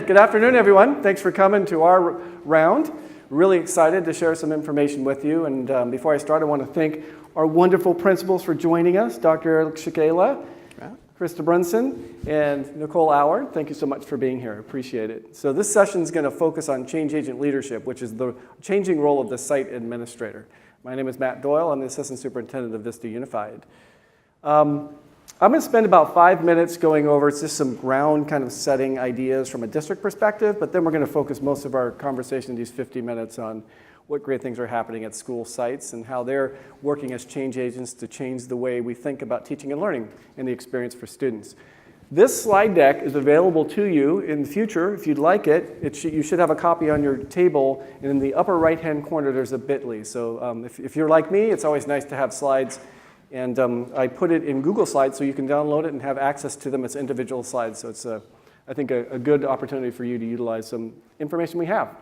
And good afternoon, everyone. Thanks for coming to our round. Really excited to share some information with you. And before I start, I want to thank our wonderful principals for joining us, Dr. Eric Shakela, Krista Brunson, and Nicole Auer. Thank you so much for being here. Appreciate it. So this session is going to focus on change agent leadership, which is the changing role of the site administrator. My name is Matt Doyle. I'm the Assistant Superintendent of Vista Unified. I'm going to spend about 5 minutes going over just some ground kind of setting ideas from a district perspective, but then we're going to focus most of our conversation, these 50 minutes, on what great things are happening at school sites and how they're working as change agents to change the way we think about teaching and learning and the experience for students. This slide deck is available to you in the future. If you'd like it, you should have a copy on your table, and in the upper right-hand corner there's a bit.ly. So if you're like me, it's always nice to have slides. And I put it in Google Slides so you can download it and have access to them as individual slides. So it's, I think, a good opportunity for you to utilize some information we have.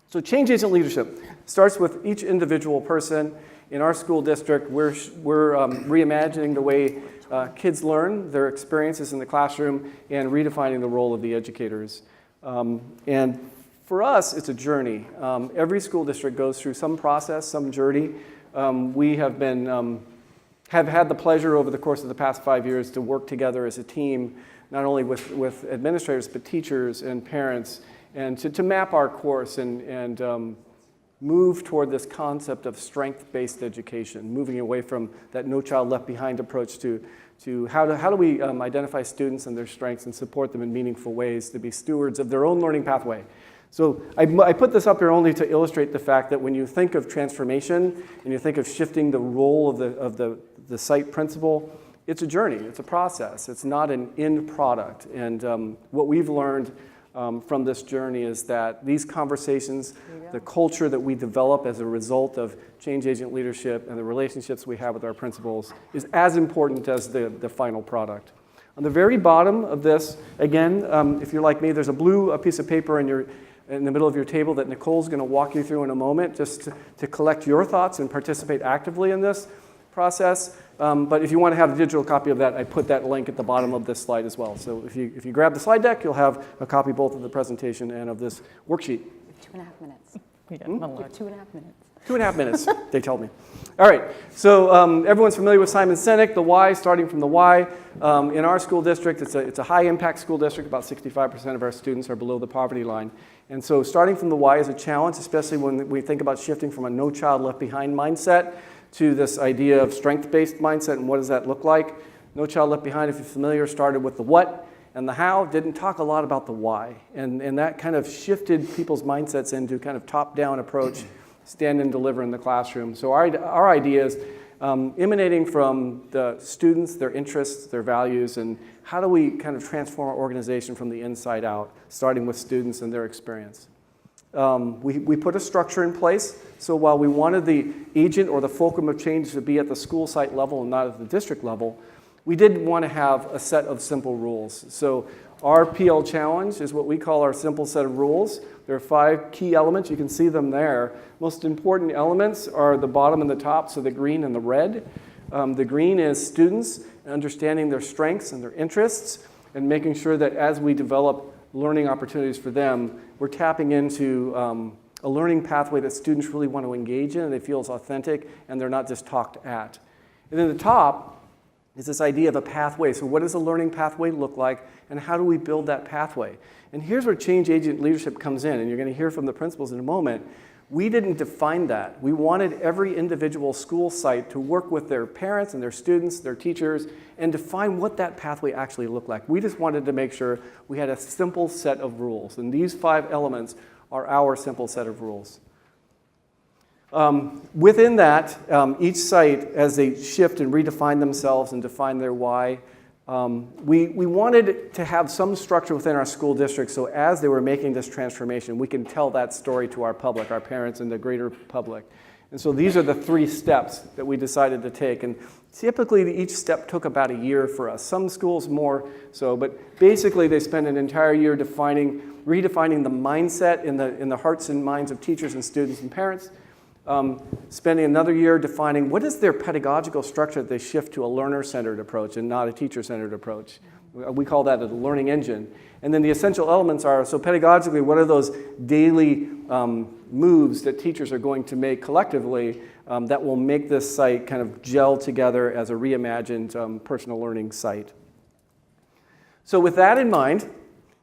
So change agent leadership starts with each individual person. In our school district, we're reimagining the way kids learn, their experiences in the classroom, and redefining the role of the educators. And for us, it's a journey. Every school district goes through some process, some journey. We have been have had the pleasure over the course of the past 5 years to work together as a team, not only with administrators, but teachers and parents, and to map our course and move toward this concept of strength-based education, moving away from that no child left behind approach to how do we identify students and their strengths and support them in meaningful ways to be stewards of their own learning pathway. So I put this up here only to illustrate the fact that when you think of transformation and you think of shifting the role of the site principal, it's a journey, it's a process, it's not an end product. And what we've learned from this journey is that these conversations, the culture that we develop as a result of change agent leadership and the relationships we have with our principals is as important as the final product. On the very bottom of this, again, if you're like me, there's a blue piece of paper in the middle of your table that Nicole's going to walk you through in a moment just to collect your thoughts and participate actively in this process. But if you want to have a digital copy of that, I put that link at the bottom of this slide as well. So if you grab the slide deck, you'll have a copy both of the presentation and of this worksheet. 2.5 minutes. We got 2.5 minutes. 2.5 minutes, they told me. All right, so everyone's familiar with Simon Sinek, the why, starting from the why. In our school district, it's a high-impact school district. About 65% of our students are below the poverty line. And so starting from the why is a challenge, especially when we think about shifting from a no child left behind mindset to this idea of strength-based mindset, and what does that look like? No Child Left Behind, if you're familiar, started with the what and the how, didn't talk a lot about the why. And that kind of shifted people's mindsets into kind of top-down approach, stand and deliver in the classroom. So our idea is emanating from the students, their interests, their values, and how do we kind of transform our organization from the inside out, starting with students and their experience. We put a structure in place, so while we wanted the agent or the fulcrum of change to be at the school site level and not at the district level, we did want to have a set of simple rules. So our PL challenge is what we call our simple set of rules. There are 5 key elements. You can see them there. Most important elements are the bottom and the top, so the green and the red. The green is students understanding their strengths and their interests and making sure that as we develop learning opportunities for them, we're tapping into a learning pathway that students really want to engage in and they feel is authentic and they're not just talked at. And then the top is this idea of a pathway. So what does a learning pathway look like and how do we build that pathway? And here's where change agent leadership comes in, and you're going to hear from the principals in a moment. We didn't define that. We wanted every individual school site to work with their parents and their students, their teachers, and define what that pathway actually looked like. We just wanted to make sure we had a simple set of rules, and these 5 elements are our simple set of rules. Within that, each site, as they shift and redefine themselves and define their why, we wanted to have some structure within our school district so as they were making this transformation, we can tell that story to our public, our parents, and the greater public. And so these are the 3 steps that we decided to take. And typically, each step took about a year for us. Some schools more so, but basically they spend an entire year redefining the mindset in the hearts and minds of teachers and students and parents, spending another year defining what is their pedagogical structure that they shift to a learner-centered approach and not a teacher-centered approach. We call that a learning engine. And then the essential elements are, so pedagogically, what are those daily moves that teachers are going to make collectively that will make this site kind of gel together as a reimagined personal learning site? So with that in mind,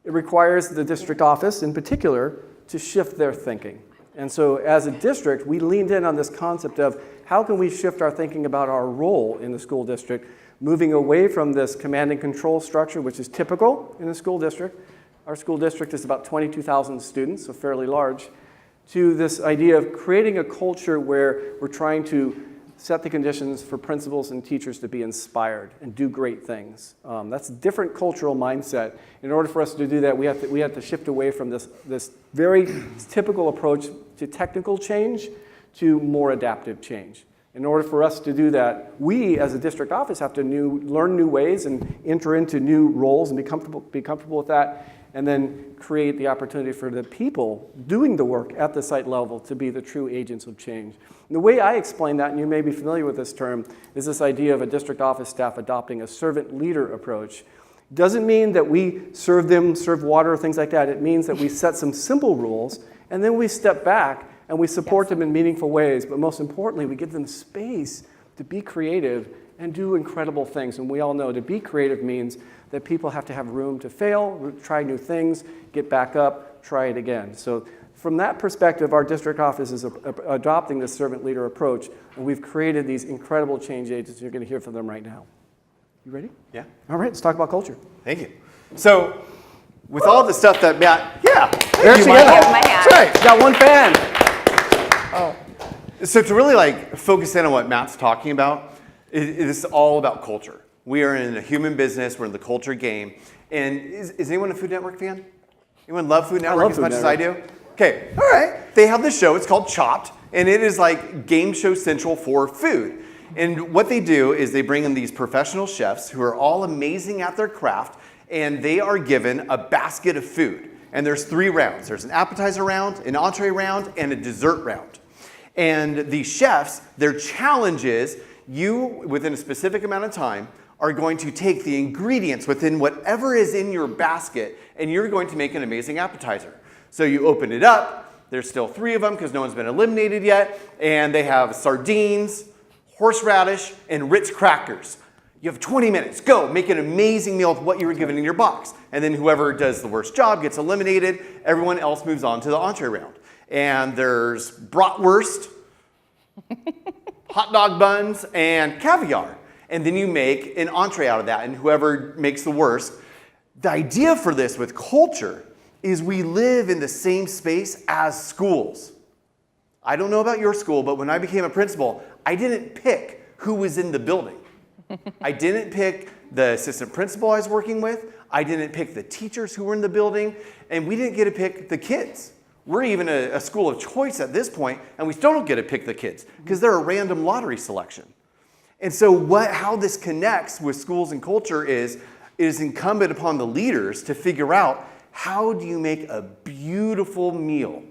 it requires the district office in particular to shift their thinking. And so as a district, we leaned in on this concept of how can we shift our thinking about our role in the school district, moving away from this command and control structure, which is typical in a school district. Our school district is about 22,000 students, so fairly large, to this idea of creating a culture where we're trying to set the conditions for principals and teachers to be inspired and do great things. That's a different cultural mindset. In order for us to do that, we have to shift away from this very typical approach to technical change to more adaptive change. In order for us to do that, we as a district office have to learn new ways and enter into new roles and be comfortable with that, and then create the opportunity for the people doing the work at the site level to be the true agents of change. And the way I explain that, and you may be familiar with this term, is this idea of a district office staff adopting a servant leader approach. Doesn't mean that we serve water or things like that. It means that we set some simple rules, and then we step back and we support them in meaningful ways. But most importantly, we give them space to be creative and do incredible things. And we all know to be creative means that people have to have room to fail, try new things, get back up, try it again. So from that perspective, our district office is adopting this servant leader approach, and we've created these incredible change agents. You're going to hear from them right now. You ready? Yeah. All right, let's talk about culture. Thank you. So with all the stuff that Matt, There she Give is. him a hand. That's right. She's got one fan. So to really focus in on what Matt's talking about, it is all about culture. We are in a human business. We're in the culture game. And is anyone a Food Network fan? Anyone love Food Network as much as I do? Okay, all right. They have this show. It's called Chopped, and it is like game show central for food. And what they do is they bring in these professional chefs who are all amazing at their craft, and they are given a basket of food. And there's 3 rounds. There's an appetizer round, an entree round, and a dessert round. And the chefs, their challenge is you, within a specific amount of time, are going to take the ingredients within whatever is in your basket, and you're going to make an amazing appetizer. So you open it up. There's still 3 of them because no one's been eliminated yet. And they have sardines, horseradish, and Ritz crackers. You have 20 minutes. Go, make an amazing meal with what you were given in your box. And then whoever does the worst job gets eliminated. Everyone else moves on to the entree round. And there's bratwurst, hot dog buns, and caviar. And then you make an entree out of that, and whoever makes the worst. The idea for this with culture is we live in the same space as schools. I don't know about your school, but when I became a principal, I didn't pick who was in the building. I didn't pick the assistant principal I was working with. I didn't pick the teachers who were in the building, and we didn't get to pick the kids. We're even a school of choice at this point, and we still don't get to pick the kids because they're a random lottery selection. And so how this connects with schools and culture is it is incumbent upon the leaders to figure out how do you make a beautiful meal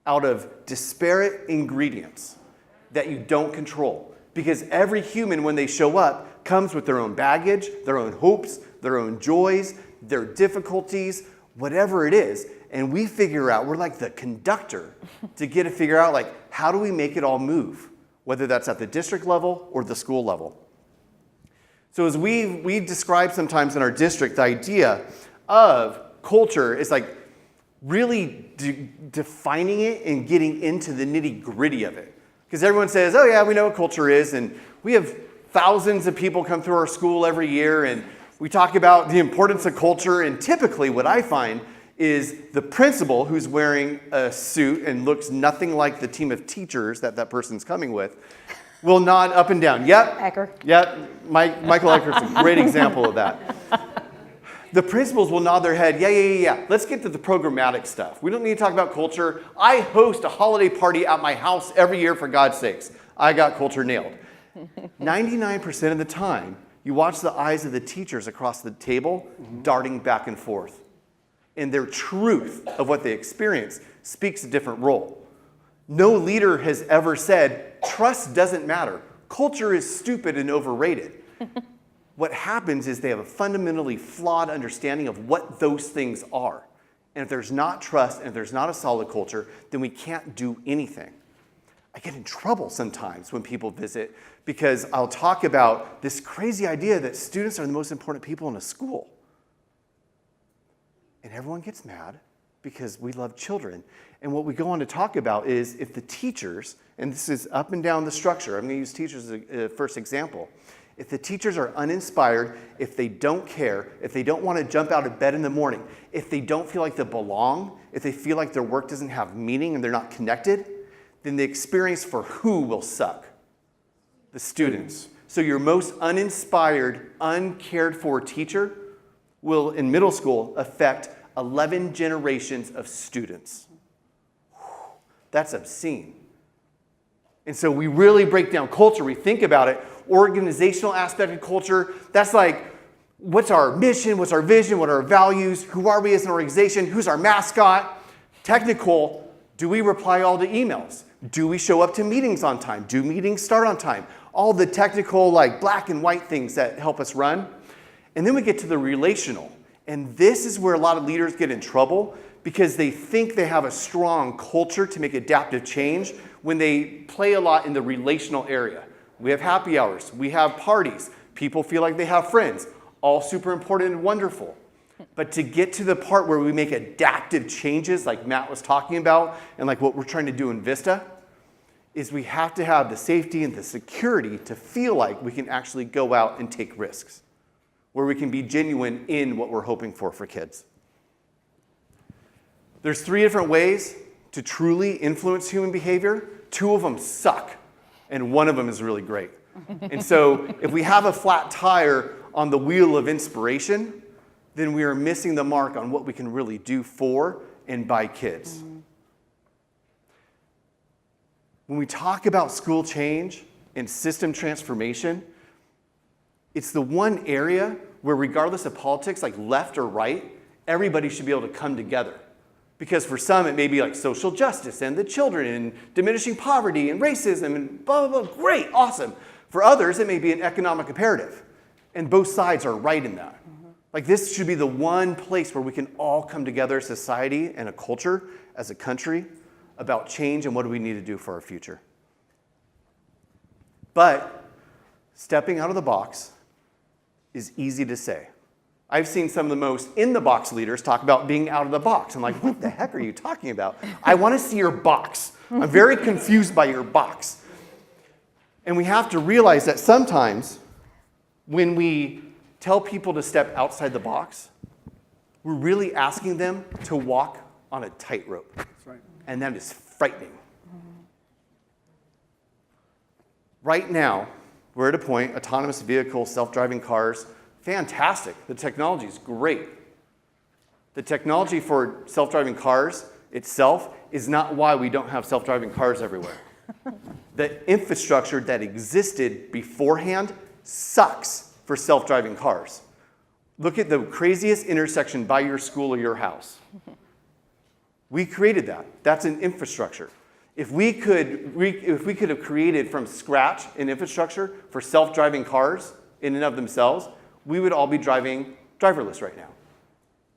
out of disparate ingredients that you don't control. Because every human, when they show up, comes with their own baggage, their own hopes, their own joys, their difficulties, whatever it is. And we figure out, we're like the conductor to get to figure out, like, how do we make it all move? Whether that's at the district level or the school level. So as we describe sometimes in our district, the idea of culture is like really defining it and getting into the nitty-gritty of it. Because everyone says, oh yeah, we know what culture is, and we have thousands of people come through our school every year, and we talk about the importance of culture, and typically what I find is the principal who's wearing a suit and looks nothing like the team of teachers that person's coming with will nod up and down. Yep. Ecker. Yep. Michael Eckert's a great example of that. The principals will nod their head, yeah. Let's get to the programmatic stuff. We don't need to talk about culture. I host a holiday party at my house every year, for God's sakes. I got culture nailed. 99% of the time, you watch the eyes of the teachers across the table darting back and forth. And their truth of what they experience speaks a different role. No leader has ever said, trust doesn't matter. Culture is stupid and overrated. what happens is they have a fundamentally flawed understanding of what those things are. And if there's not trust and if there's not a solid culture, then we can't do anything. I get in trouble sometimes when people visit because I'll talk about this crazy idea that students are the most important people in a school. And everyone gets mad because we love children. And what we go on to talk about is if the teachers, and this is up and down the structure, I'm going to use teachers as a first example. If the teachers are uninspired, if they don't care, if they don't want to jump out of bed in the morning, if they don't feel like they belong, if they feel like their work doesn't have meaning and they're not connected, then the experience for who will suck? The students. So your most uninspired, uncared for teacher will, in middle school, affect 11 generations of students. That's obscene. And so we really break down culture. We think about it. Organizational aspect of culture, that's like, what's our mission? What's our vision? What are our values? Who are we as an organization? Who's our mascot? Technical, do we reply all to emails? Do we show up to meetings on time? Do meetings start on time? All the technical, like black and white things that help us run. And then we get to the relational. And this is where a lot of leaders get in trouble because they think they have a strong culture to make adaptive change when they play a lot in the relational area. We have happy hours. We have parties. People feel like they have friends. All super important and wonderful. But to get to the part where we make adaptive changes like Matt was talking about and like what we're trying to do in Vista is we have to have the safety and the security to feel like we can actually go out and take risks, where we can be genuine in what we're hoping for kids. There's 3 different ways to truly influence human behavior. 2 of them suck, and 1 of them is really great. And so if we have a flat tire on the wheel of inspiration, then we are missing the mark on what we can really do for and by kids. When we talk about school change and system transformation, it's the one area where regardless of politics, like left or right, everybody should be able to come together. Because for some, it may be like social justice and the children and diminishing poverty and racism and blah, blah, blah. Great, awesome. For others, it may be an economic imperative. And both sides are right in that. Like this should be the one place where we can all come together as a society and a culture, as a country, about change and what do we need to do for our future. But stepping out of the box is easy to say. I've seen some of the most in-the-box leaders talk about being out of the box. I'm like, what the heck are you talking about? I want to see your box. I'm very confused by your box. And we have to realize that sometimes when we tell people to step outside the box, we're really asking them to walk on a tightrope. That's right. And that is frightening. Right now, we're at a point, autonomous vehicles, self-driving cars, fantastic. The technology is great. The technology for self-driving cars itself is not why we don't have self-driving cars everywhere. The infrastructure that existed beforehand sucks for self-driving cars. Look at the craziest intersection by your school or your house. We created that. That's an infrastructure. If we could have created from scratch an infrastructure for self-driving cars in and of themselves, we would all be driving driverless right now.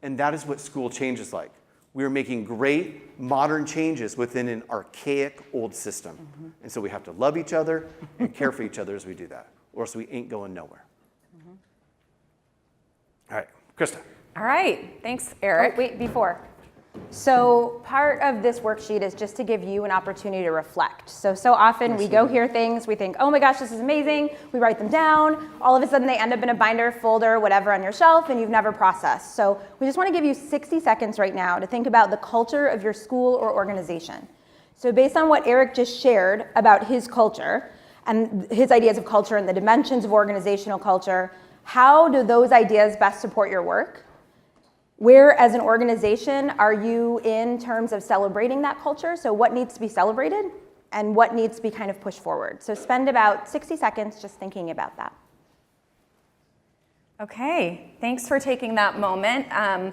And that is what school change is like. We are making great modern changes within an archaic old system. And so we have to love each other and care for each other as we do that, or else we ain't going nowhere. All right, Krista. All right, thanks, Eric. Oh, wait, before. So part of this worksheet is just to give you an opportunity to reflect. So often we go hear things, we think, oh my gosh, this is amazing. We write them down. All of a sudden they end up in a binder, folder, whatever on your shelf, and you've never processed. So we just want to give you 60 seconds right now to think about the culture of your school or organization. So based on what Eric just shared about his culture and his ideas of culture and the dimensions of organizational culture, how do those ideas best support your work? Where, as an organization, are you in terms of celebrating that culture? So what needs to be celebrated and what needs to be kind of pushed forward? So spend about 60 seconds just thinking about that. Okay, thanks for taking that moment. I'm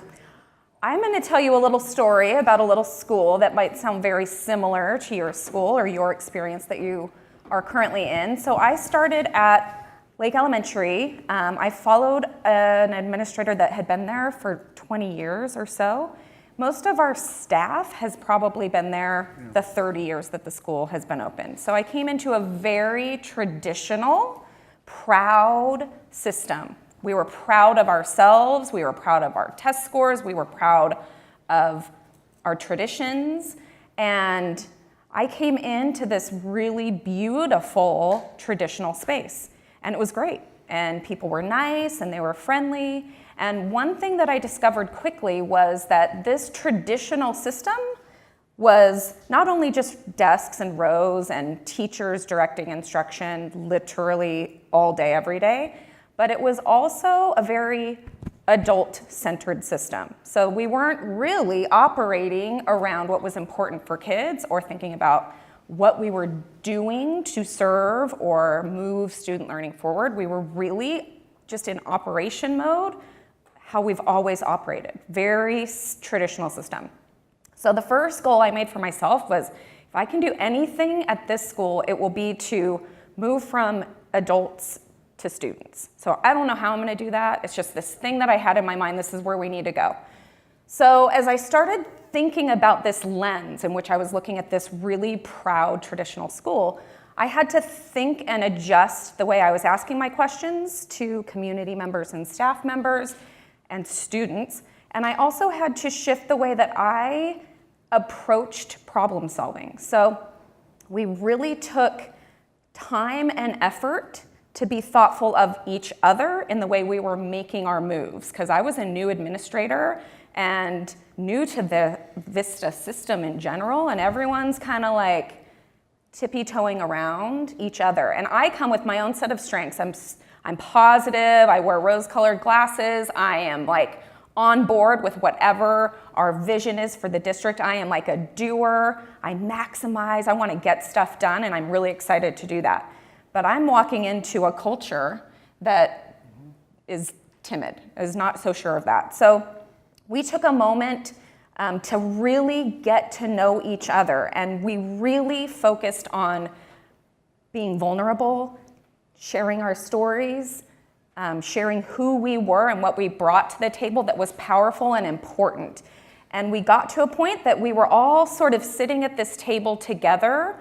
going to tell you a little story about a little school that might sound very similar to your school or your experience that you are currently in. So I started at Lake Elementary, I followed an administrator that had been there for 20 years or so. Most of our staff has probably been there the 30 years that the school has been open. So I came into a very traditional, proud system. We were proud of ourselves, we were proud of our test scores, we were proud of our traditions, and I came into this really beautiful traditional space, and it was great. And people were nice, and they were friendly. And one thing that I discovered quickly was that this traditional system was not only just desks and rows and teachers directing instruction literally all day, every day, but it was also a very adult-centered system. So we weren't really operating around what was important for kids or thinking about what we were doing to serve or move student learning forward. We were really just in operation mode, how we've always operated, very traditional system. So the first goal I made for myself was, if I can do anything at this school, it will be to move from adults to students. So I don't know how I'm gonna do that. It's just this thing that I had in my mind, this is where we need to go. So as I started thinking about this lens in which I was looking at this really proud traditional school, I had to think and adjust the way I was asking my questions to community members and staff members and students. And I also had to shift the way that I approached problem solving. So we really took time and effort to be thoughtful of each other in the way we were making our moves. Because I was a new administrator and new to the Vista system in general, and everyone's kind of like tippy-toeing around each other. And I come with my own set of strengths. I'm positive, I wear rose-colored glasses, I am like on board with whatever our vision is for the district. I am like a doer, I maximize, I want to get stuff done, and I'm really excited to do that. But I'm walking into a culture that is timid, is not so sure of that. So we took a moment to really get to know each other, and we really focused on being vulnerable, sharing our stories, sharing who we were and what we brought to the table that was powerful and important. And we got to a point that we were all sort of sitting at this table together,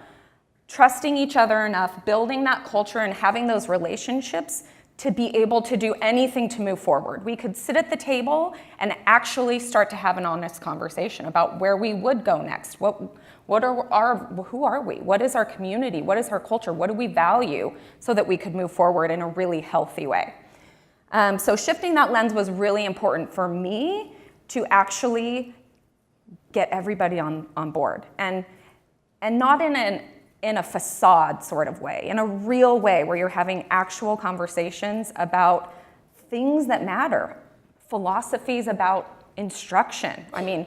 trusting each other enough, building that culture and having those relationships to be able to do anything to move forward. We could sit at the table and actually start to have an honest conversation about where we would go next. Who are we? What is our community? What is our culture? What do we value, so that we could move forward in a really healthy way? So shifting that lens was really important for me to actually get everybody on board, and not in a facade sort of way, in a real way where you're having actual conversations about things that matter, philosophies about instruction. I mean,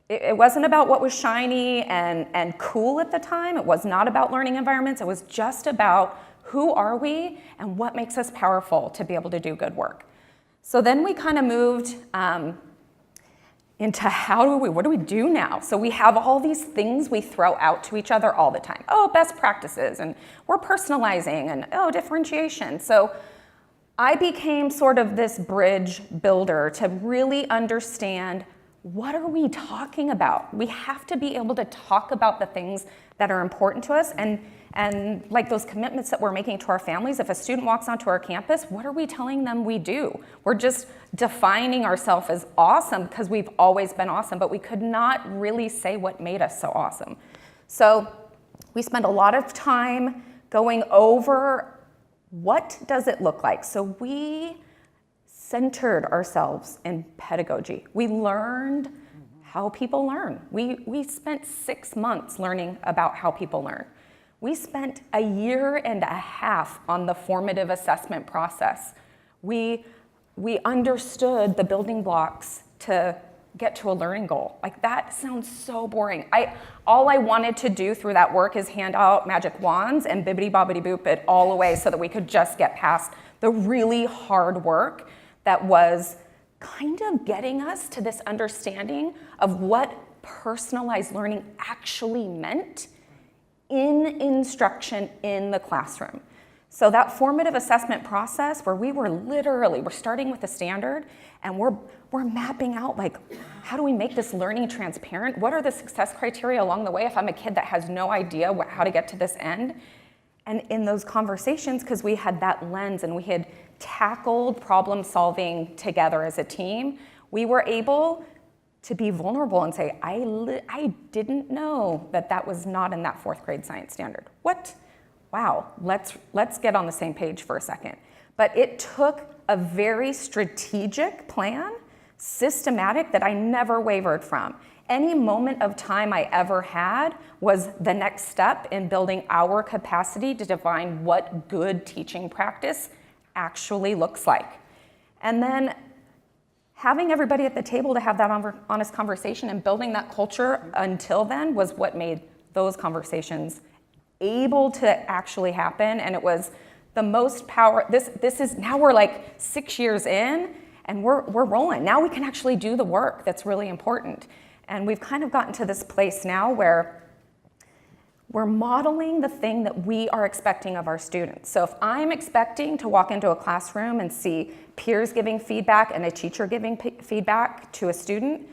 it wasn't about what was shiny and cool at the time. It was not about learning environments. It was just about who are we and what makes us powerful to be able to do good work. So then we kind of moved into what do we do now? So we have all these things we throw out to each other all the time. Oh, best practices, and we're personalizing, and differentiation. So I became sort of this bridge builder to really understand, what are we talking about? We have to be able to talk about the things that are important to us, and like those commitments that we're making to our families. If a student walks onto our campus, what are we telling them we do? We're just defining ourselves as awesome because we've always been awesome, but we could not really say what made us so awesome. So we spent a lot of time going over, what does it look like? So we centered ourselves in pedagogy. We learned how people learn. We spent 6 months learning about how people learn. We spent a year and a half on the formative assessment process. We understood the building blocks to get to a learning goal. Like, that sounds so boring. All I wanted to do through that work is hand out magic wands and bibbidi bobbidi boop it all away so that we could just get past the really hard work that was kind of getting us to this understanding of what personalized learning actually meant in instruction in the classroom. So that formative assessment process where we're starting with the standard and we're mapping out like, how do we make this learning transparent? What are the success criteria along the way if I'm a kid that has no idea how to get to this end? And in those conversations, because we had that lens and we had tackled problem solving together as a team, we were able to be vulnerable and say, I didn't know that was not in that 4th grade science standard. What? Wow, let's get on the same page for a second. But it took a very strategic plan, systematic, that I never wavered from. Any moment of time I ever had was the next step in building our capacity to define what good teaching practice actually looks like. And then having everybody at the table to have that honest conversation and building that culture until then was what made those conversations able to actually happen. And it was the most power. This is, now we're like 6 years in and we're rolling. Now we can actually do the work that's really important. And we've kind of gotten to this place now where we're modeling the thing that we are expecting of our students. So if I'm expecting to walk into a classroom and see peers giving feedback and a teacher giving feedback to a student,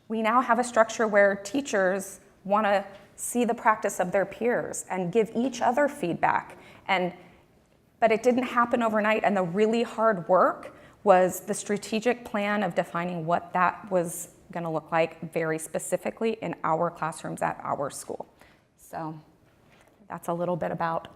we now have a structure where teachers want to see the practice of their peers and give each other feedback. But it didn't happen overnight, and the really hard work was the strategic plan of defining what that was going to look like very specifically in our classrooms at our school. So that's a little bit about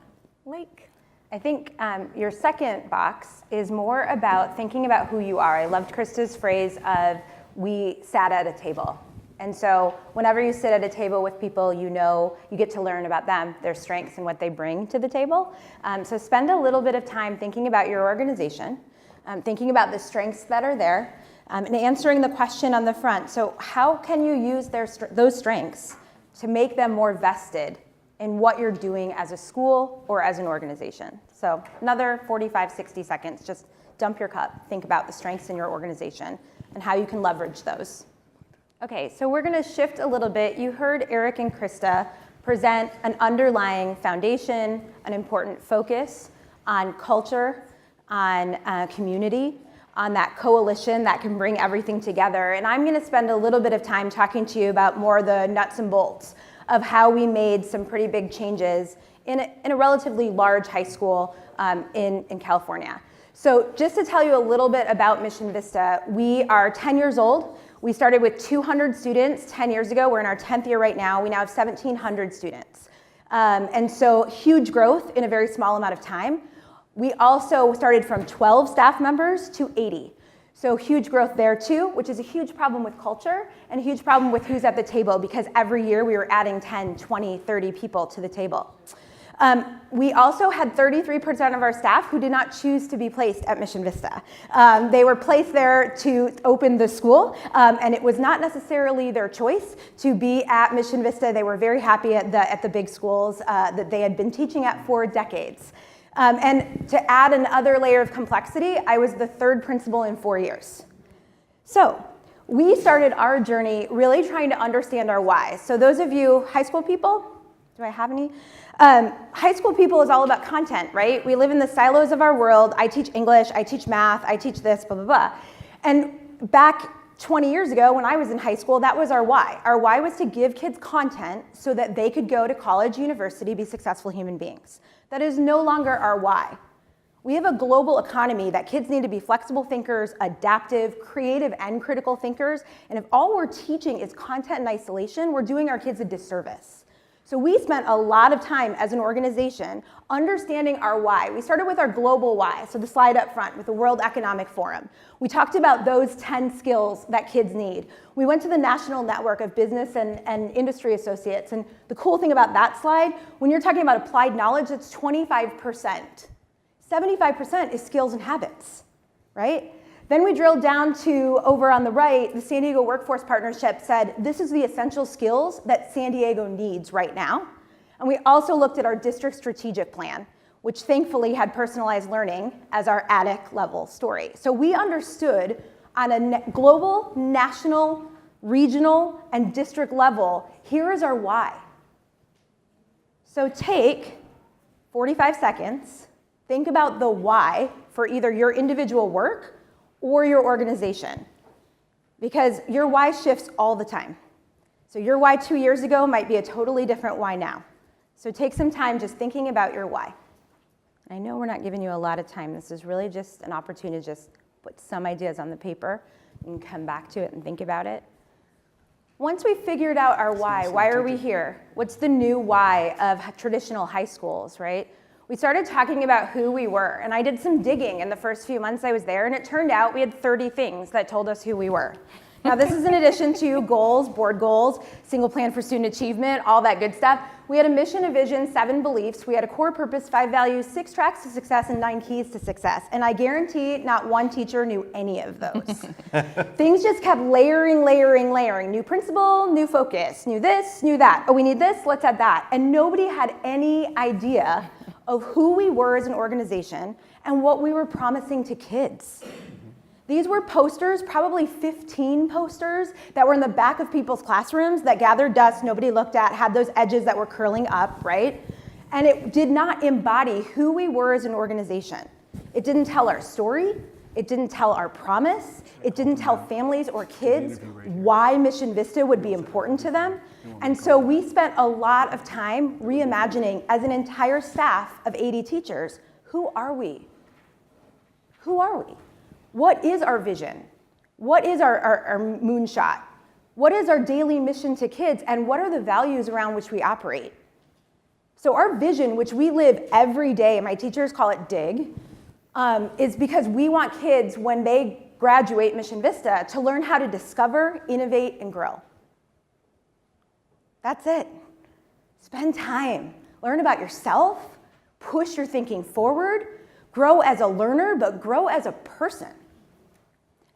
Lake. I think your second box is more about thinking about who you are. I loved Krista's phrase of, we sat at a table. And so whenever you sit at a table with people, you get to learn about them, their strengths, and what they bring to the table. So spend a little bit of time thinking about your organization, thinking about the strengths that are there, and answering the question on the front. So how can you use those strengths to make them more vested in what you're doing as a school or as an organization? So another 45, 60 seconds, just dump your cup, think about the strengths in your organization and how you can leverage those. Okay, so we're gonna shift a little bit. You heard Eric and Krista present an underlying foundation, an important focus on culture, on community, on that coalition that can bring everything together. And I'm gonna spend a little bit of time talking to you about more the nuts and bolts of how we made some pretty big changes in a relatively large high school in California. So just to tell you a little bit about Mission Vista, we are 10 years old. We started with 200 students 10 years ago. We're in our 10th year right now. We now have 1,700 students. And so huge growth in a very small amount of time. We also started from 12 staff members to 80. So huge growth there too, which is a huge problem with culture and a huge problem with who's at the table, because every year we were adding 10, 20, 30 people to the table. We also had 33% of our staff who did not choose to be placed at Mission Vista. They were placed there to open the school, and it was not necessarily their choice to be at Mission Vista. They were very happy at the big schools that they had been teaching at for decades. And to add another layer of complexity, I was the third principal in 4 years. So we started our journey really trying to understand our why. So those of you high school people, do I have any? High school people is all about content, right? We live in the silos of our world. I teach English, I teach math, I teach this, blah, blah, blah. And back 20 years ago when I was in high school, that was our why. Our why was to give kids content so that they could go to college, university, be successful human beings. That is no longer our why. We have a global economy that kids need to be flexible thinkers, adaptive, creative, and critical thinkers. And if all we're teaching is content in isolation, we're doing our kids a disservice. So we spent a lot of time as an organization understanding our why. We started with our global why, so the slide up front with the World Economic Forum. We talked about those 10 skills that kids need. We went to the national network of business and industry associates, and the cool thing about that slide, when you're talking about applied knowledge, it's 25%. 75% is skills and habits, right? Then we drilled down to, over on the right, the San Diego Workforce Partnership said, this is the essential skills that San Diego needs right now. And we also looked at our district strategic plan, which thankfully had personalized learning as our attic level story. So we understood on a global, national, regional, and district level, here is our why. So take 45 seconds Think about the why for either your individual work or your organization, because your why shifts all the time. So your why 2 years ago might be a totally different why now. So take some time just thinking about your why. I know we're not giving you a lot of time. This is really just an opportunity to just put some ideas on the paper and come back to it and think about it. Once we figured out our why are we here? What's the new why of traditional high schools, right? We started talking about who we were, and I did some digging in the first few months I was there, and it turned out we had 30 things that told us who we were. Now, this is in addition to goals, board goals, single plan for student achievement, all that good stuff. We had a mission, a vision, 7 beliefs. We had a core purpose, 5 values, 6 tracks to success, and 9 keys to success. And I guarantee not one teacher knew any of those. Things just kept layering. New principle, new focus, new this, new that. Oh, we need this, let's add that. And nobody had any idea of who we were as an organization and what we were promising to kids. These were posters, probably 15 posters, that were in the back of people's classrooms that gathered dust nobody looked at, had those edges that were curling up, right? And it did not embody who we were as an organization. It didn't tell our story. It didn't tell our promise. It didn't tell families or kids why Mission Vista would be important to them. And so we spent a lot of time reimagining, as an entire staff of 80 teachers, who are we? Who are we? What is our vision? What is our moonshot? What is our daily mission to kids? And what are the values around which we operate? So our vision, which we live every day, my teachers call it DIG, is because we want kids, when they graduate Mission Vista, to learn how to discover, innovate, and grow. That's it. Spend time. Learn about yourself. Push your thinking forward. Grow as a learner, but grow as a person.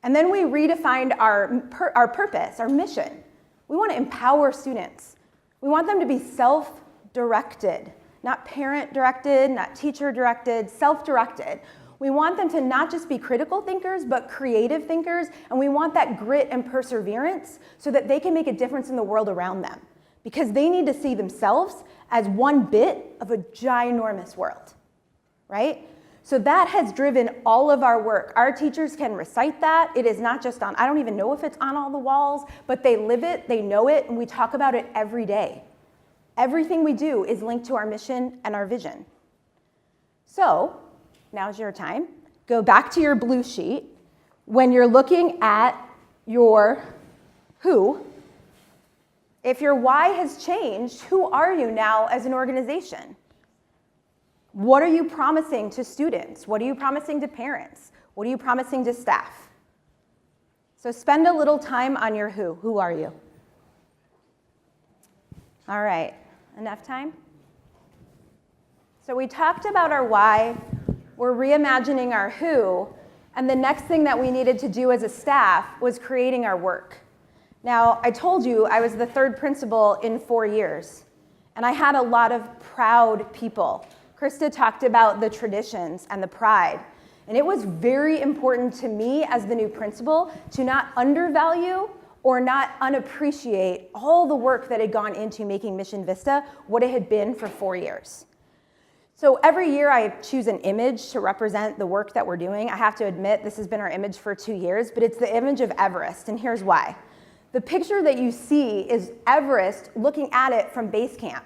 And then we redefined our purpose, our mission. We want to empower students. We want them to be self-directed, not parent-directed, not teacher-directed, self-directed. We want them to not just be critical thinkers, but creative thinkers, and we want that grit and perseverance so that they can make a difference in the world around them, because they need to see themselves as one bit of a ginormous world, right? So that has driven all of our work. Our teachers can recite that. It is not just on, I don't even know if it's on all the walls, but they live it, they know it, and we talk about it every day. Everything we do is linked to our mission and our vision. So, now's your time. Go back to your blue sheet. When you're looking at your who, if your why has changed, who are you now as an organization? What are you promising to students? What are you promising to parents? What are you promising to staff? So spend a little time on your who. Who are you? All right, enough time? So we talked about our why. We're reimagining our who. And the next thing that we needed to do as a staff was creating our work. Now, I told you I was the 3rd principal in 4 years. And I had a lot of proud people. Krista talked about the traditions and the pride. And it was very important to me as the new principal to not undervalue or not unappreciate all the work that had gone into making Mission Vista what it had been for 4 years. So every year I choose an image to represent the work that we're doing. I have to admit this has been our image for 2 years, but it's the image of Everest, and here's why. The picture that you see is Everest looking at it from base camp.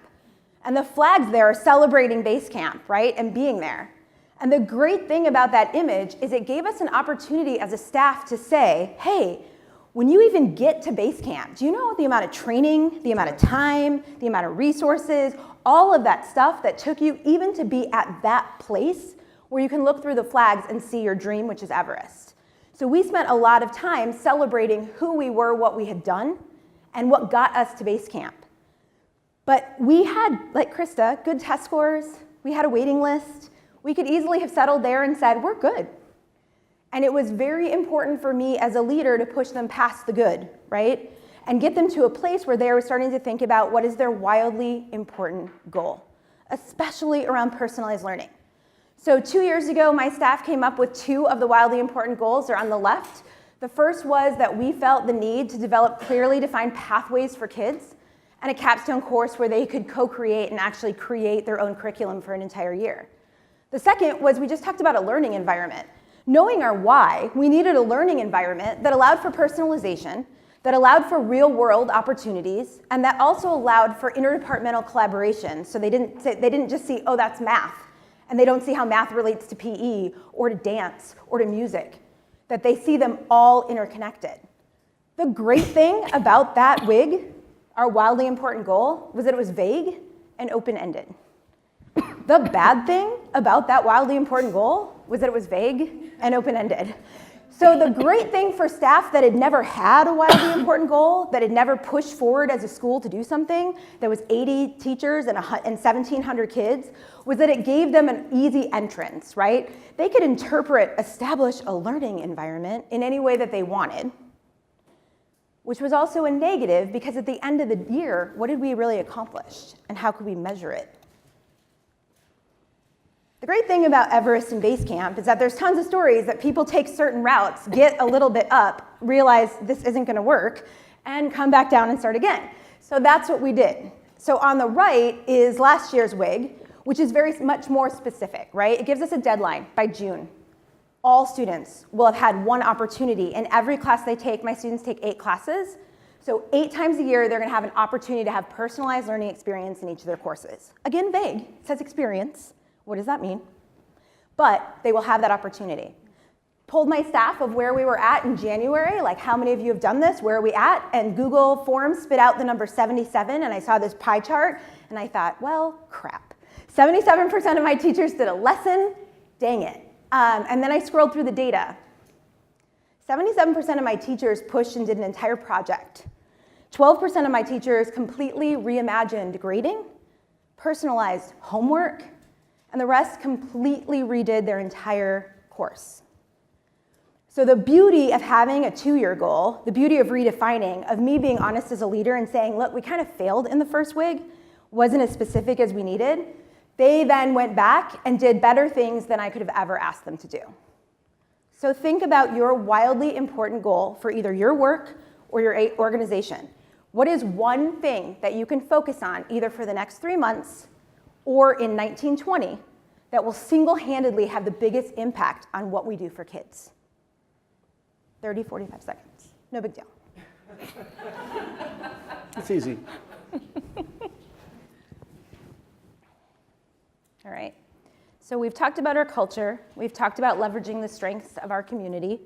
And the flags there are celebrating base camp, right, and being there. And the great thing about that image is it gave us an opportunity as a staff to say, hey, when you even get to base camp, do you know the amount of training, the amount of time, the amount of resources, all of that stuff that took you even to be at that place where you can look through the flags and see your dream, which is Everest. So we spent a lot of time celebrating who we were, what we had done, and what got us to base camp. But we had, like Krista, good test scores. We had a waiting list. We could easily have settled there and said, we're good. And it was very important for me as a leader to push them past the good, right? And get them to a place where they were starting to think about what is their wildly important goal, especially around personalized learning. So 2 years ago, my staff came up with 2 of the wildly important goals. They're on the left. The first was that we felt the need to develop clearly defined pathways for kids and a capstone course where they could co-create and actually create their own curriculum for an entire year. The second was we just talked about a learning environment. Knowing our why, we needed a learning environment that allowed for personalization, that allowed for real-world opportunities, and that also allowed for interdepartmental collaboration. So they didn't just see, oh, that's math, and they don't see how math relates to PE or to dance or to music, that they see them all interconnected. The great thing about that WIG, our wildly important goal, was that it was vague and open-ended. The bad thing about that wildly important goal was that it was vague and open-ended. So the great thing for staff that had never had a wildly important goal, that had never pushed forward as a school to do something, that was 80 teachers and 1,700 kids, was that it gave them an easy entrance, right? They could establish a learning environment in any way that they wanted, which was also a negative because at the end of the year, what did we really accomplish and how could we measure it? The great thing about Everest and Base Camp is that there's tons of stories that people take certain routes, get a little bit up, realize this isn't going to work, and come back down and start again. So that's what we did. So on the right is last year's WIG, which is very much more specific, right? It gives us a deadline by June. All students will have had one opportunity. In every class they take, my students take 8 classes. So 8 times a year, they're going to have an opportunity to have personalized learning experience in each of their courses. Again, vague. It says experience. What does that mean? But they will have that opportunity. Polled my staff of where we were at in January, like how many of you have done this, where are we at? And Google Forms spit out the number 77, and I saw this pie chart, and I thought, well, crap. 77% of my teachers did a lesson, dang it. And then I scrolled through the data. 77% of my teachers pushed and did an entire project. 12% of my teachers completely reimagined grading, personalized homework, and the rest completely redid their entire course. So the beauty of having a 2-year goal, the beauty of redefining, of me being honest as a leader and saying, look, we kind of failed in the first WIG, wasn't as specific as we needed, they then went back and did better things than I could have ever asked them to do. So think about your wildly important goal for either your work or your organization. What is one thing that you can focus on either for the next 3 months or in 1920 that will single-handedly have the biggest impact on what we do for kids? 30, 45 seconds. No big deal. It's easy. All right. So we've talked about our culture. We've talked about leveraging the strengths of our community.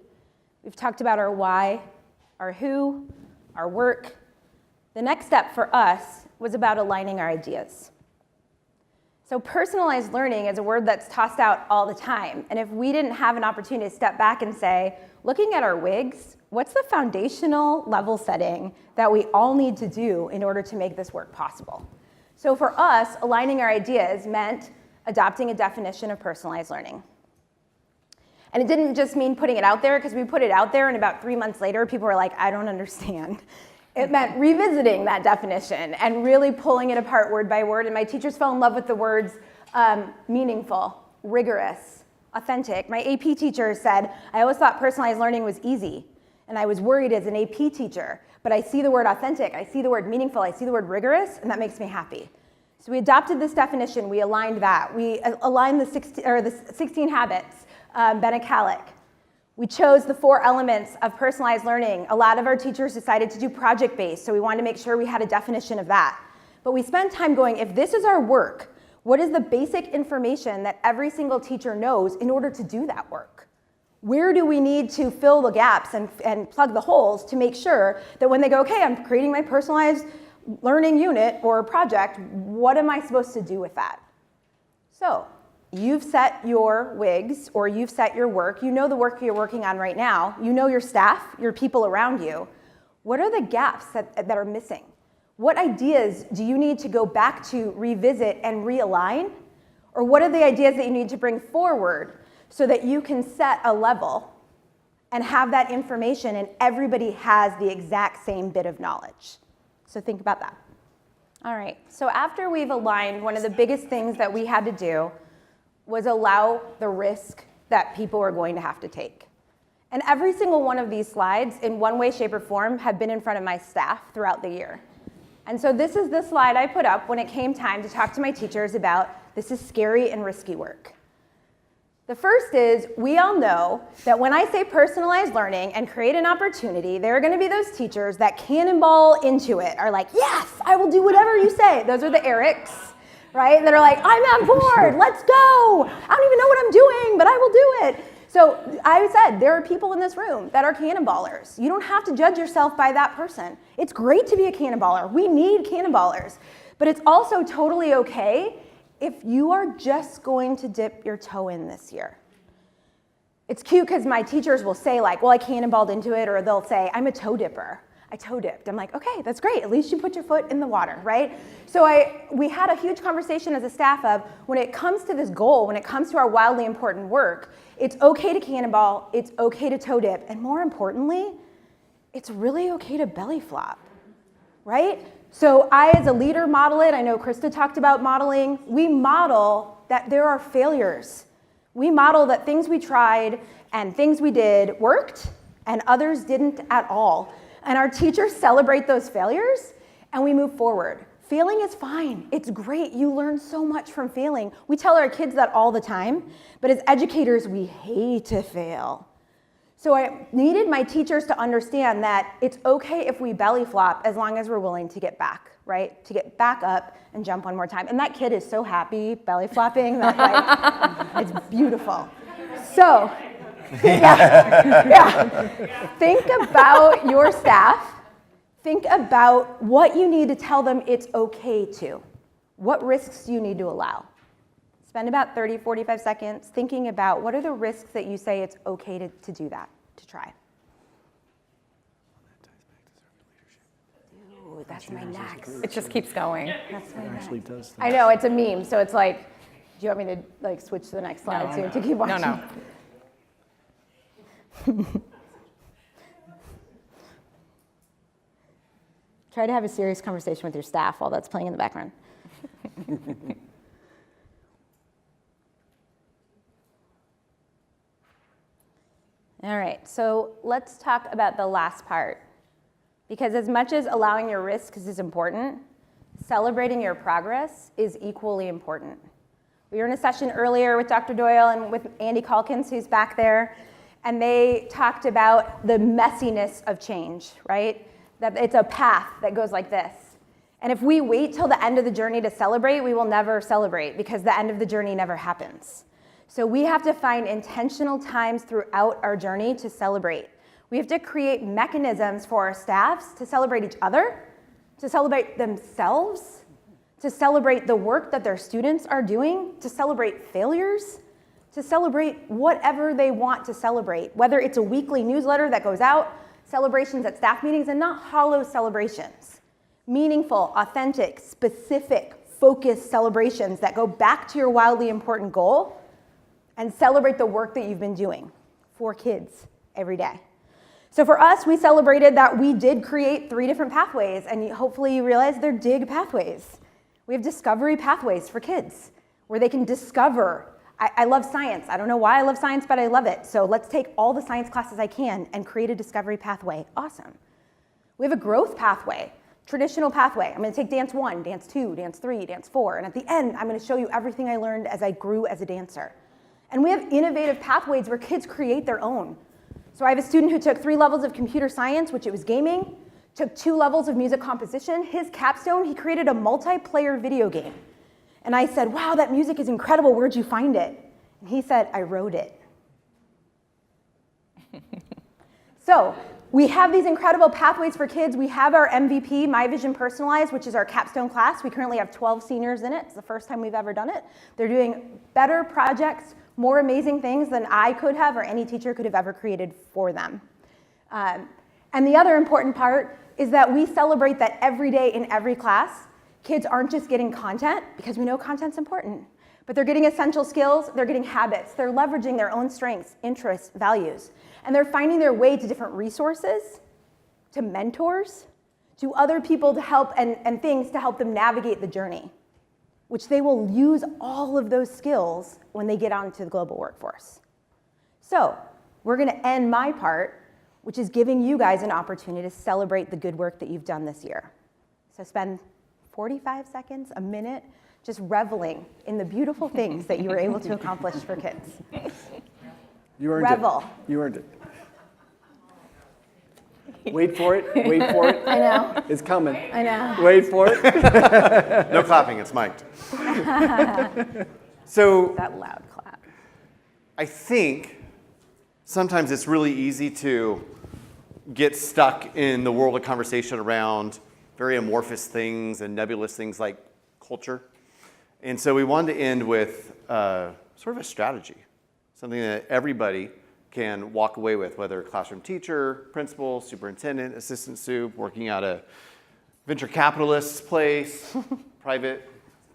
We've talked about our why, our who, our work. The next step for us was about aligning our ideas. So personalized learning is a word that's tossed out all the time. And if we didn't have an opportunity to step back and say, looking at our WIGs, what's the foundational level setting that we all need to do in order to make this work possible? So for us, aligning our ideas meant adopting a definition of personalized learning. And it didn't just mean putting it out there, because we put it out there and about 3 months later, people were like, I don't understand. It meant revisiting that definition and really pulling it apart word by word. And my teachers fell in love with the words meaningful, rigorous, authentic. My AP teacher said, I always thought personalized learning was easy. And I was worried as an AP teacher. But I see the word authentic, I see the word meaningful, I see the word rigorous, and that makes me happy. So we adopted this definition, we aligned that. We aligned the 16 habits, Benekalic. We chose the 4 elements of personalized learning. A lot of our teachers decided to do project-based, so we wanted to make sure we had a definition of that. But we spent time going, if this is our work, what is the basic information that every single teacher knows in order to do that work? Where do we need to fill the gaps and plug the holes to make sure that when they go, okay, I'm creating my personalized learning unit or project, what am I supposed to do with that? So you've set your WIGs or you've set your work. You know the work you're working on right now. You know your staff, your people around you. What are the gaps that are missing? What ideas do you need to go back to revisit and realign? Or what are the ideas that you need to bring forward so that you can set a level and have that information and everybody has the exact same bit of knowledge? So think about that. All right, so after we've aligned, one of the biggest things that we had to do was allow the risk that people were going to have to take. And every single one of these slides, in one way, shape, or form, have been in front of my staff throughout the year. And so this is the slide I put up when it came time to talk to my teachers about this is scary and risky work. The first is, we all know that when I say personalized learning and create an opportunity, there are going to be those teachers that cannonball into it, are like, yes, I will do whatever you say. Those are the Erics, right? That are like, I'm on board, let's go. I don't even know what I'm doing, but I will do it. So I said, there are people in this room that are cannonballers. You don't have to judge yourself by that person. It's great to be a cannonballer. We need cannonballers. But it's also totally okay if you are just going to dip your toe in this year. It's cute because my teachers will say like, well, I cannonballed into it, or they'll say, I'm a toe dipper. I toe dipped. I'm like, okay, that's great. At least you put your foot in the water, right? So we had a huge conversation as a staff of, when it comes to this goal, when it comes to our wildly important work, it's okay to cannonball, it's okay to toe dip, and more importantly, it's really okay to belly flop, right? So I, as a leader, model it. I know Krista talked about modeling. We model that there are failures. We model that things we tried and things we did worked and others didn't at all. And our teachers celebrate those failures and we move forward. Failing is fine. It's great. You learn so much from failing. We tell our kids that all the time, but as educators, we hate to fail. So I needed my teachers to understand that it's okay if we belly flop as long as we're willing to get back, right? To get back up and jump one more time. And that kid is so happy belly flopping that like, it's beautiful. So, yeah. Think about your staff. Think about what you need to tell them it's okay to. What risks do you need to allow? Spend about 30, 45 seconds thinking about what are the risks that you say it's okay to do that, to try. Ooh, that's my next. It just keeps going. That's my next. Actually does that. I know, it's a meme, so it's like, do you want me to like switch to the next slide soon to keep watching? No. Try to have a serious conversation with your staff while that's playing in the background. All right, so let's talk about the last part. Because as much as allowing your risks is important, celebrating your progress is equally important. We were in a session earlier with Dr. Doyle and with Andy Calkins, who's back there, and they talked about the messiness of change, right? That it's a path that goes like this. And if we wait till the end of the journey to celebrate, we will never celebrate because the end of the journey never happens. So we have to find intentional times throughout our journey to celebrate. We have to create mechanisms for our staffs to celebrate each other, to celebrate themselves, to celebrate the work that their students are doing, to celebrate failures, to celebrate whatever they want to celebrate, whether it's a weekly newsletter that goes out, celebrations at staff meetings, and not hollow celebrations. Meaningful, authentic, specific, focused celebrations that go back to your wildly important goal and celebrate the work that you've been doing for kids every day. So for us, we celebrated that we did create 3 different pathways, and hopefully you realize they're DIG pathways. We have discovery pathways for kids where they can discover. I love science. I don't know why I love science, but I love it. So let's take all the science classes I can and create a discovery pathway. Awesome. We have a growth pathway, traditional pathway. I'm going to take dance 1, dance 2, dance 3, dance 4, and at the end, I'm going to show you everything I learned as I grew as a dancer. And we have innovative pathways where kids create their own. So I have a student who took 3 levels of computer science, which it was gaming, took 2 levels of music composition. His capstone, he created a multiplayer video game. And I said, wow, that music is incredible. Where'd you find it? And he said, I wrote it. So we have these incredible pathways for kids. We have our MVP, My Vision Personalize, which is our capstone class. We currently have 12 seniors in it. It's the first time we've ever done it. They're doing better projects, more amazing things than I could have or any teacher could have ever created for them. And the other important part is that we celebrate that every day in every class, kids aren't just getting content, because we know content's important, but they're getting essential skills, they're getting habits, they're leveraging their own strengths, interests, values, and they're finding their way to different resources, to mentors, to other people to help and things to help them navigate the journey, which they will use all of those skills when they get onto the global workforce. So we're going to end my part, which is giving you guys an opportunity to celebrate the good work that you've done this year. So spend 45 seconds, a minute, just reveling in the beautiful things that you were able to accomplish for kids. You earned Revel. it. You earned it. Wait for it. Wait for it. I know. It's coming. I know. Wait for it. No clapping, it's mic'd. So That loud clap. I think sometimes it's really easy to get stuck in the world of conversation around very amorphous things and nebulous things like culture. And so we wanted to end with sort of a strategy, something that everybody can walk away with, whether a classroom teacher, principal, superintendent, assistant sup, working at a venture capitalist's place, private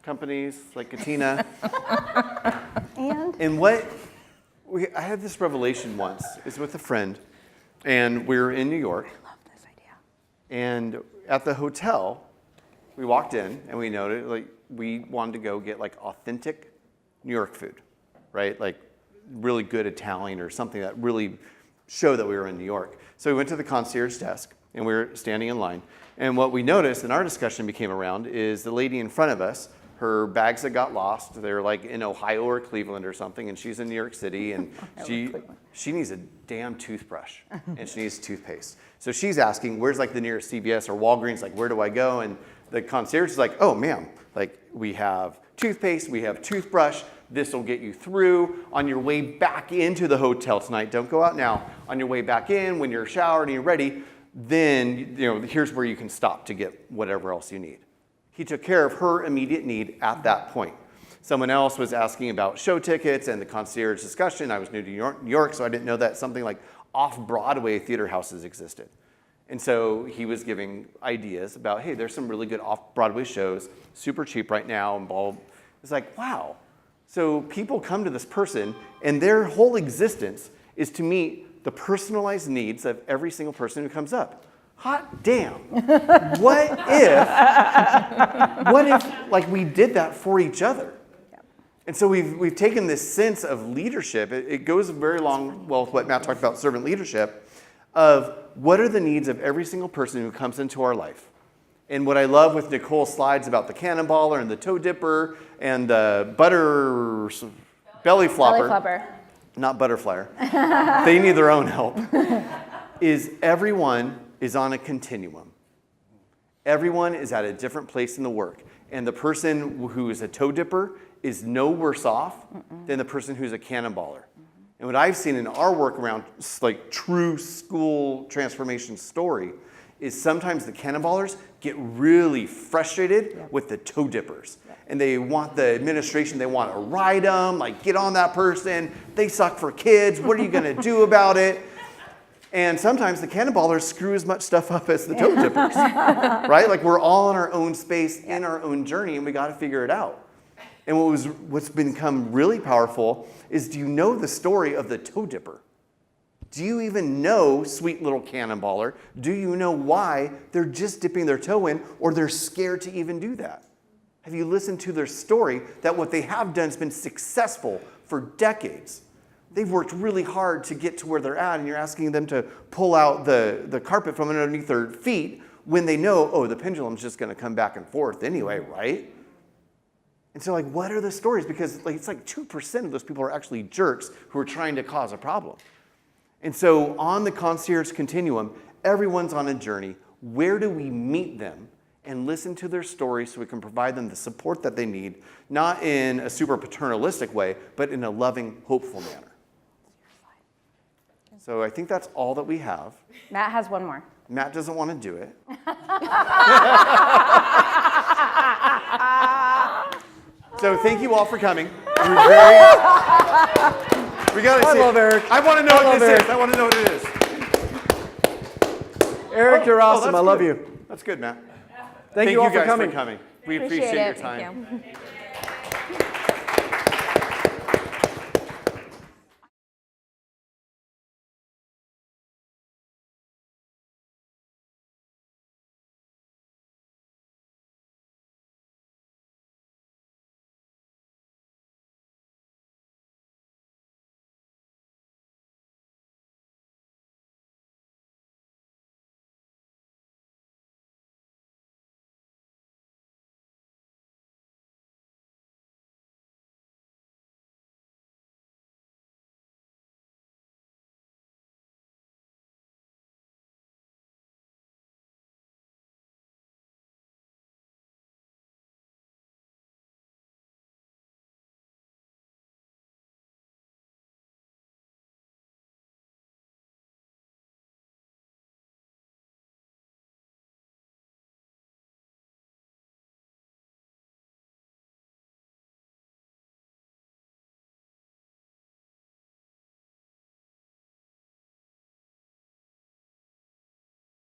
companies like Katina. And I had this revelation once. It's with a friend, and we were in New York. I love this idea. And at the hotel, we walked in and we noted like we wanted to go get like authentic New York food, right? Like really good Italian or something that really showed that we were in New York. So we went to the concierge desk and we were standing in line. And what we noticed, and our discussion became around, is the lady in front of us, her bags had got lost. They're like in Ohio or Cleveland or something, and she's in New York City, and she needs a damn toothbrush, and she needs toothpaste. So she's asking, where's like the nearest CVS or Walgreens? Like, where do I go? And the concierge is like, oh, ma'am, like we have toothpaste, we have toothbrush. This will get you through on your way back into the hotel tonight. Don't go out now. On your way back in, when you're showered and you're ready, then here's where you can stop to get whatever else you need. He took care of her immediate need at that point. Someone else was asking about show tickets and the concierge discussion. I was new to New York, so I didn't know that something like off-Broadway theater houses existed. And so he was giving ideas about, hey, there's some really good off-Broadway shows, super cheap right now, and blah. It's like, wow. So people come to this person, and their whole existence is to meet the personalized needs of every single person who comes up. Hot damn. What if like we did that for each other? Yep. And so we've taken this sense of leadership. It goes very well with what Matt talked about, servant leadership, of what are the needs of every single person who comes into our life. And what I love with Nicole's slides about the cannonballer and the toe dipper and the belly flopper. Not butterflyer. They need their own help. Is everyone is on a continuum. Everyone is at a different place in the work. And the person who is a toe dipper is no worse off than the person who's a cannonballer. And what I've seen in our work around like true school transformation story is sometimes the cannonballers get really frustrated with the toe dippers. And they want the administration, they want to ride them, like get on that person. They suck for kids. What are you going to do about it? And sometimes the cannonballers screw as much stuff up as the toe dippers, right? Like we're all in our own space, in our own journey, and we got to figure it out. And what's become really powerful is, do you know the story of the toe dipper? Do you even know sweet little cannonballer? Do you know why they're just dipping their toe in, or they're scared to even do that? Have you listened to their story that what they have done has been successful for decades? They've worked really hard to get to where they're at, and you're asking them to pull out the carpet from underneath their feet when they know, oh, the pendulum's just going to come back and forth anyway, right? And so, like, what are the stories? Because like it's like 2% of those people are actually jerks who are trying to cause a problem. And so on the concierge continuum, everyone's on a journey. Where do we meet them and listen to their stories so we can provide them the support that they need, not in a super paternalistic way, but in a loving, hopeful manner? So I think that's all that we have. Matt has one more. Matt doesn't want to do it. So thank you all for coming. We gotta see. I love Eric. I want to know what this is. I want to know what it is. Eric, you're awesome. That's I love good. you. That's good, Matt. Thank you all guys for coming. We appreciate your it. time. Thank you.